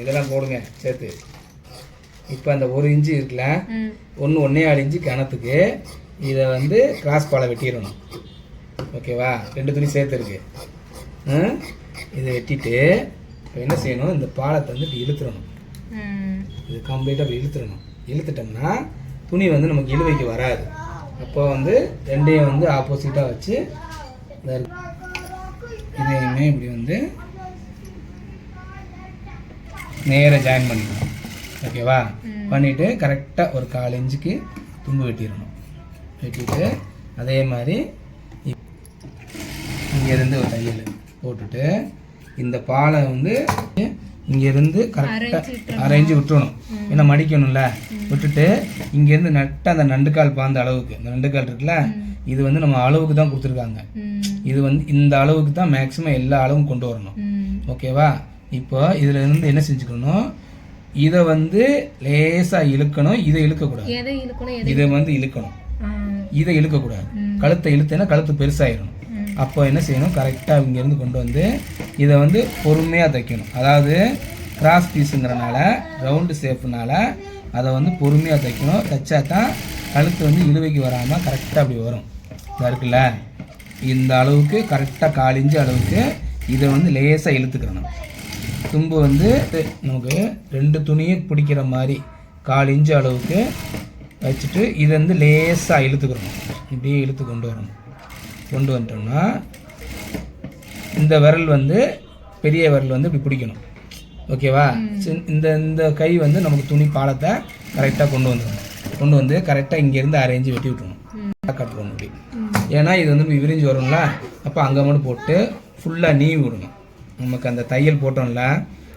இதெல்லாம் போடுங்க சேர்த்து. இப்போ அந்த 1 இன்ச்சு இருக்குல்ல, 1.25 இன்ச்சு கணத்துக்கு இதை வந்து கிராஸ் பாலை வெட்டிடணும். ஓகேவா? 2 துணி சேர்த்து இருக்கு. இதை வெட்டிட்டு இப்போ என்ன செய்யணும், இந்த பாலத்தை வந்து இப்படி இழுத்துடணும். இது கம்ப்ளீட்டாக அப்படி இழுத்துடணும். இழுத்துட்டோம்னா துணி வந்து நமக்கு இழுவைக்கு வராது. அப்போ வந்து ரெண்டையும் வந்து ஆப்போசிட்டாக வச்சு இதையுமே இப்படி வந்து நேராக ஜாயின் பண்ணிக்கணும். ஓகேவா? பண்ணிவிட்டு கரெக்டாக ஒரு 1/4 இன்ச்சுக்கு தும்பு வெட்டிடணும். வெட்டிட்டு அதே மாதிரி இங்கேருந்து ஒரு தையல் போட்டுட்டு இந்த பாலை வந்து இங்கேருந்து கரெக்டாக அரைஞ்சி விட்டுறணும். ஏன்னா மடிக்கணும்ல. விட்டுட்டு இங்கேருந்து நட்டால் அந்த நண்டுக்கால் பாந்த அளவுக்கு, இந்த நண்டுக்கால் இருக்குல்ல, இது வந்து நம்ம அளவுக்கு தான் கொடுத்துருக்காங்க. இது வந்து இந்த அளவுக்கு தான் மேக்ஸிமம் எல்லா அளவும் கொண்டு வரணும். ஓகேவா? இப்போ இதில் இருந்து என்ன செஞ்சுக்கணும், இதை வந்து லேசாக இழுக்கணும். இதை இழுக்கக்கூடாது. இதை வந்து இழுக்கணும். இதை இழுக்கக்கூடாது. கழுத்தை இழுத்தேன்னா கழுத்து பெருசாகிடணும். அப்போ என்ன செய்யணும், கரெக்டாக இங்கேருந்து கொண்டு வந்து இதை வந்து பொறுமையாக தைக்கணும். அதாவது கிராஸ் பீஸுங்கிறனால, ரவுண்டு ஷேப்புனால அதை வந்து பொறுமையாக தைக்கணும். தைச்சா தான் கழுத்து வந்து இழுவைக்கு வராமல் கரெக்டாக அப்படி வரும். இதாக இருக்குல்ல, இந்த அளவுக்கு கரெக்டாக 1/4 இன்ச்சு அளவுக்கு இதை வந்து லேசாக இழுத்துக்கிறணும். தும்பு வந்து நமக்கு 2 துணியும் பிடிக்கிற மாதிரி 1/4 இன்ச்சு அளவுக்கு வச்சுட்டு இதை வந்து லேசாக இழுத்துக்கிறணும். இப்படியே இழுத்து கொண்டு வரணும். கொண்டு வந்துட்டோம்னா இந்த விரல் வந்து பெரிய விரல் வந்து இப்படி பிடிக்கணும். ஓகேவா? இந்த இந்த கை வந்து நமக்கு துணி பாலத்தை கரெக்டாக கொண்டு வந்துடணும். கொண்டு வந்து கரெக்டாக இங்கேருந்து அரைஞ்சி வெட்டி விட்டுணும். கட்டுறோம் இப்படி. ஏன்னா இது வந்து விரிஞ்சு வரும்ல, அப்போ அங்கே மட்டும் போட்டு ஃபுல்லாக நீவி விடணும். நமக்கு அந்த தையல் போட்டோம்ல,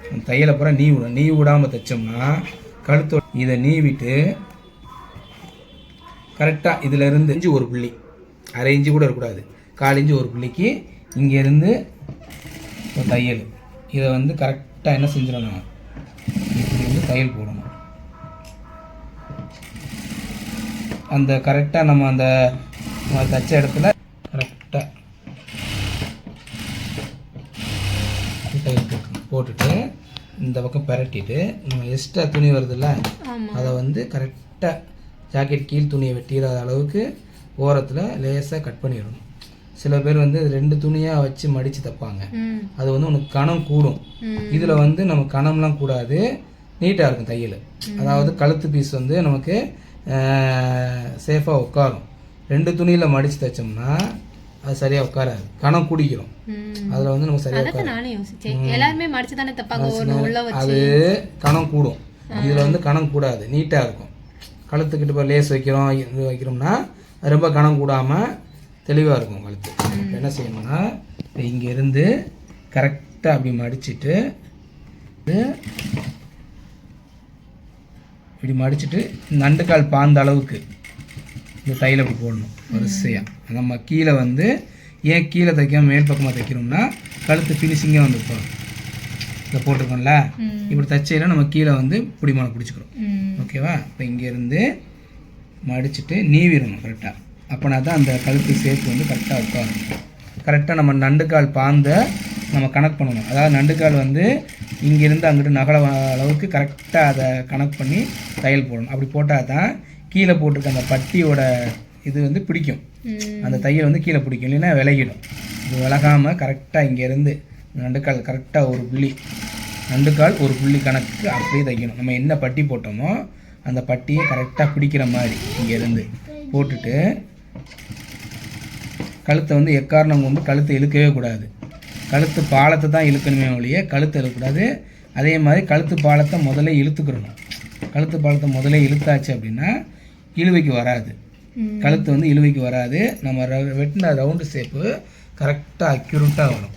அந்த தையலை பூரா நீவி விடணும். நீவி விடாமல் தைச்சோம்னா கழுத்தோட இதை நீவிட்டு கரெக்டாக இதில் இருந்து ஒரு புள்ளி, 1/2 இன்ச்சு கூட இருக்கக்கூடாது, 1/4 இன்ச்சு ஒரு புள்ளிக்கு இங்கேருந்து ஒரு தையல். இதை வந்து கரெக்டாக என்ன செஞ்சிடணும், இப்படி வந்து தையல் போடணும். அந்த கரெக்டாக நம்ம அந்த தைச்ச இடத்துல கரெக்டாக தையல் போட்டுட்டு இந்த பக்கம் பரட்டிட்டு நம்ம எக்ஸ்ட்ரா துணி வருதுல்ல, அதை வந்து கரெக்டாக ஜாக்கெட் கீழ் துணியை வெட்டிடாத அளவுக்கு ஓரத்தில் லேசாக கட் பண்ணிடணும். சில பேர் வந்து 2 துணியாக வச்சு மடித்து தைப்பாங்க. அது வந்து உனக்கு கணம் கூடும். இதில் வந்து நம்ம கணம்லாம் கூடாது, நீட்டாக இருக்கும் தையல். அதாவது கழுத்து பீஸ் வந்து நமக்கு சேஃபாக உட்காரும். 2 துணியில் மடித்து தைச்சோம்னா அது சரியாக உட்காராது, கணம் கூடிக்கிறோம். அதில் வந்து நமக்கு சரியாக அது கணம் கூடும். இதில் வந்து கணம் கூடாது, நீட்டாக இருக்கும். கழுத்துக்கிட்ட இப்போ லேஸ் வைக்கிறோம், இது வைக்கிறோம்னா ரொம்ப கணம் கூடாமல் தெளிவாக இருக்கும் கழுத்து. என்ன செய்யணும்னா இங்கேருந்து கரெக்டாக அப்படி மடிச்சுட்டு இப்படி மடிச்சுட்டு நண்டுக்கால் பாந்த அளவுக்கு இந்த தையல் அப்படி போடணும் வரிசையாக. நம்ம கீழே வந்து ஏன் கீழே தைக்காம மேல் பக்கமாக தைக்கிறோம்னா கழுத்து ஃபினிஷிங்காக வந்துருப்போம். இதை போட்டிருக்கோம்ல, இப்படி தைச்சையில் நம்ம கீழே வந்து பிடிமான பிடிச்சிக்கிறோம். ஓகேவா? இப்போ இங்கேருந்து மடிச்சுட்டு நீவிடணும் கரெக்டாக. அப்போனா தான் அந்த கழுத்து ஷேப் வந்து கரெக்டாக உட்காரும். கரெக்டாக நம்ம நண்டுக்கால் பாந்த நம்ம கனெக்ட் பண்ணணும். அதாவது நண்டுக்கால் வந்து இங்கேருந்து அங்கிட்டு நகல அளவுக்கு கரெக்டாக அதை கனெக்ட் பண்ணி தையல் போடணும். அப்படி போட்டால் தான் கீழே போட்டிருக்க அந்த பட்டியோட இது வந்து பிடிக்கும். அந்த தையல் வந்து கீழே பிடிக்கும், இல்லைன்னா விலகிடும். இது விலகாமல் கரெக்டாக இங்கேருந்து நண்டுக்கால் கரெக்டாக ஒரு புள்ளி, நண்டுக்கால் ஒரு புள்ளி கணக்கு அப்படியே தைக்கணும். நம்ம என்ன பட்டி போட்டோமோ அந்த பட்டியை கரெக்டாக பிடிக்கிற மாதிரி இங்கேருந்து போட்டுட்டு கழுத்தை வந்து எக்காரணம் கொண்டு கழுத்தை இழுக்கவே கூடாது. கழுத்து பாலத்தை தான் இழுக்கணுமே ஒழிய கழுத்தை இழுக்கக்கூடாது. அதே மாதிரி கழுத்து பாலத்தை முதல்ல இழுத்துக்கிறணும். கழுத்து பாலத்தை முதல்ல இழுத்தாச்சு அப்படின்னா இழுவைக்கு வராது. கழுத்து வந்து இழுவைக்கு வராது. நம்ம வெட்டின ரவுண்டு ஷேப்பு கரெக்டாக அக்யூரேட்டாக வரும்.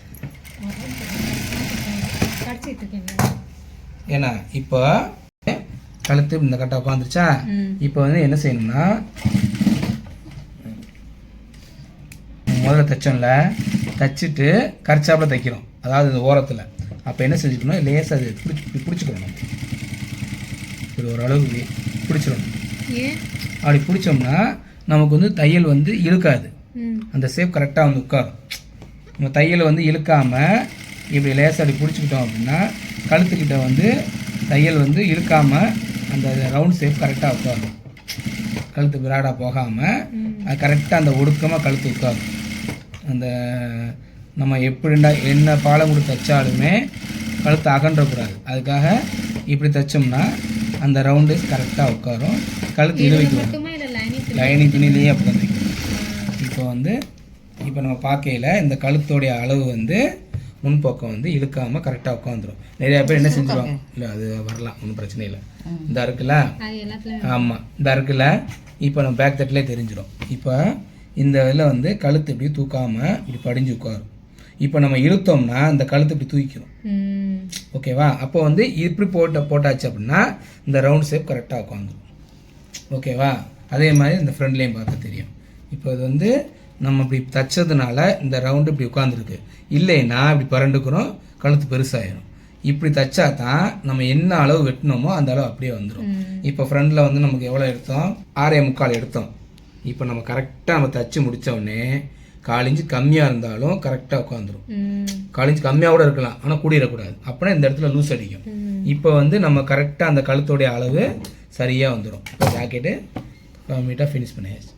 ஏன்னா இப்போ கழுத்து இந்த கட்டை உட்காந்துருச்சா, இப்போ வந்து என்ன செய்யணும்னா முதல்ல தைச்சோம்ல, தைச்சிட்டு கரைச்சாப்பில் தைக்கிறோம். அதாவது இந்த ஓரத்தில். அப்போ என்ன செஞ்சுக்கணும், லேசாக அது பிடிச்சிக்கணும். இப்படி ஓரளவுக்கு பிடிச்சிடணும். அப்படி பிடிச்சோம்னா நமக்கு வந்து தையல் வந்து இழுக்காது. அந்த ஷேப் கரெக்டாக வந்து உட்காரும். நம்ம தையல் வந்து இழுக்காமல் இப்படி லேசாக அப்படி பிடிச்சிக்கிட்டோம் அப்படின்னா கழுத்துக்கிட்ட வந்து தையல் வந்து இழுக்காமல் அந்த ரவுண்ட் ஷேப் கரெக்டாக உட்காரும். கழுத்து விராடாக போகாமல் அது கரெக்டாக அந்த ஒடுக்கமாக கழுத்து உட்காரும். அந்த நம்ம எப்படின்னா என்ன பாலம் கொடுத்து தைச்சாலுமே கழுத்து அகன்றக்கூடாது. அதுக்காக இப்படி தைச்சோம்னா அந்த ரவுண்டு கரெக்டாக உட்காரும். கழுத்து இழுவிக்கும். லைனிங் துணிலேயே அப்படி தான் தைக்கணும். இப்போ வந்து இப்போ நம்ம பார்க்கையில் இந்த கழுத்தோடைய அளவு வந்து முன்பக்கம் வந்து இழுக்காமல் கரெக்டாக உட்காந்துரும். நிறையா பேர் என்ன செஞ்சுருவாங்க, இல்லை அது வரலாம், ஒன்றும் பிரச்சனை இல்லை. இந்த இருக்குல்ல, ஆமாம் இந்த இருக்குல்ல, இப்போ நம்ம பேக் தட்டிலே தெரிஞ்சிடும். இப்போ இந்த இதில் வந்து கழுத்து இப்படி தூக்காமல் இப்படி படிஞ்சு உட்காரும். இப்போ நம்ம இழுத்தோம்னா இந்த கழுத்து இப்படி தூக்கிடும். ஓகேவா? அப்போ வந்து இப்படி போட்டாச்சு அப்படின்னா இந்த ரவுண்ட் ஷேப் கரெக்டாக உட்காந்துரும். ஓகேவா? அதே மாதிரி இந்த ஃப்ரண்ட்லேயும் பார்க்க தெரியும். இப்போ இது வந்து நம்ம இப்படி தைச்சதுனால இந்த ரவுண்டு இப்படி உட்காந்துருக்கு. இல்லைன்னா இப்படி பரண்டுக்கிறோம், கழுத்து பெருசாகிடும். இப்படி தைச்சா தான் நம்ம என்ன அளவு வெட்டினோமோ அந்த அளவு அப்படியே வந்துடும். இப்போ ஃப்ரண்டில் வந்து நமக்கு எவ்வளோ எடுத்தோம், 6.25 எடுத்தோம். இப்போ நம்ம கரெக்டாக நம்ம தைச்சி முடித்தோடனே 1/4 இன்ச்சு கம்மியாக இருந்தாலும் கரெக்டாக உட்காந்துரும். 1/4 இன்ச்சு கம்மியாக கூட இருக்கலாம், ஆனால் கூடிடக்கூடாது. அப்படின்னா இந்த இடத்துல லூஸ் அடிக்கும். இப்போ வந்து நம்ம கரெக்டாக அந்த கழுத்தோடைய அளவு சரியாக வந்துடும். இப்போ ஜாக்கெட்டு கம்ப்ளீட்டாக ஃபினிஷ் பண்ணியாச்சு.